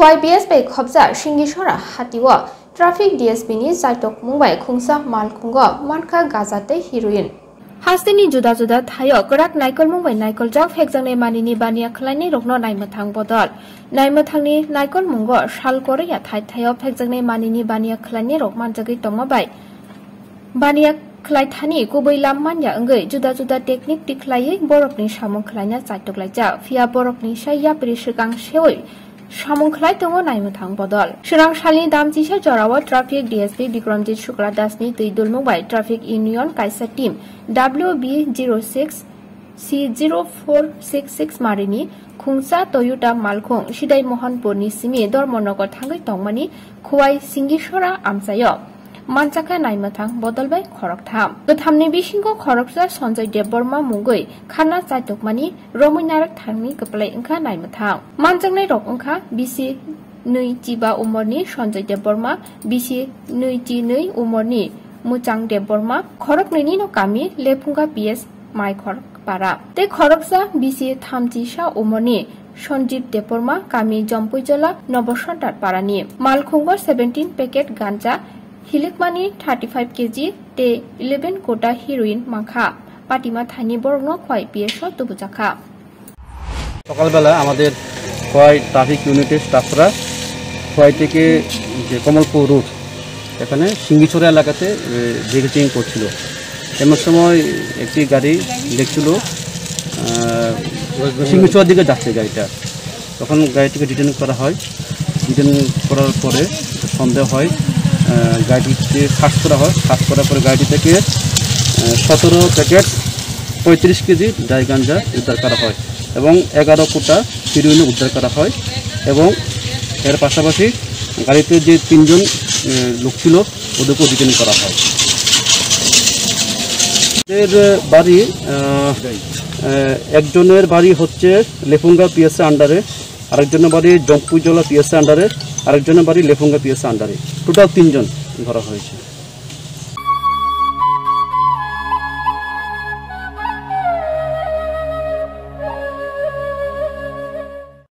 Khowai BSP খবজা সিঙ্গিসরা হাতিওয়া traffic DSP ni jaitok mungbai khungsa malkhungo manka gajate heroin Hastini juda juda thayo korak naikol mungbai naikol jak phekjangne manini bania khlaini rokno naimathang bodol naimathangni naikol mungo sal kore ya thai thayo phekjangne manini bania khlaini rok manjagi tongmabai bania khlai thani kubai lamman ya angei juda juda technique tiklai borokni samung khlaina jaitok laija fia borokni saya prisikang seoi samung khlai tongo naimathang bodol sirang salni damjisa jorawa traffic DSP Bikramjit Shukla dasni tuidul mungbai traffic union kaisa team WB06 C0466 marini khungsa Toyota malkhung sidai mohanpurni simi dormonogar thangai tongmani khwai singisora amsayo manchaka naimathang bodolbai khoroktham gothamni bisingo khoroksa Sanjay Debborma mungoi khana chaitokmani Rominarak thangni kaplai engkha naimathang manjaknai rok engkha bisi nui chiba umorni Sanjay Debborma bisi nui chi nui umorni Muchang Debborma khoroknini no kami lepunga PS mai khorok para te khoroksa bisi thamji sha umorni Sanjeev Debborma kami Jompuijola Nobosontar parani malkhungo 17 packet ganja Hilikmani 35 kg te 11 kota heroin মাখা পাটিমা Thani বর্ণ খয় PSO তুবুজাখা সকালবেলা আমাদের খয় traffic ইউনিটের স্টাফরা খয় থেকে যে Kamalpur road এখানে সিঙ্গিছড়া এলাকাতে চেকিং করছিল এমন সময় একটি গাড়ি দেখছিল সিঙ্গিছড়ার দিকে যাচ্ছে গাড়িটা তখন গাড়িটিকে ডিটেন করা হয় ডিটেন করার পরে সন্দেহ হয় গাড়িতে সার্চ করা হয় সার্চ করার পরে গাড়ি থেকে 17 প্যাকেট 35 কেজি ড্রাই গাঞ্জা উদ্ধার করা হয় এবং 11 কোটা হেরোইন উদ্ধার করা হয় এবং এর পাশাপাশি গাড়িতে যে 3 জন লোক ছিল ওদেরকে ডিটেইন করা হয় এর বাড়ি একজনের বাড়ি হচ্ছে লেফুঙ্গা পিএসএ আন্ডারে আরেকজনের বাড়ি জম্পুইজলা পিএসএ আন্ডারে আরেকজনের বাড়ি লেফুঙ্গা পিএসএ আন্ডারে টোটাল 3 জন ধরা হয়েছে।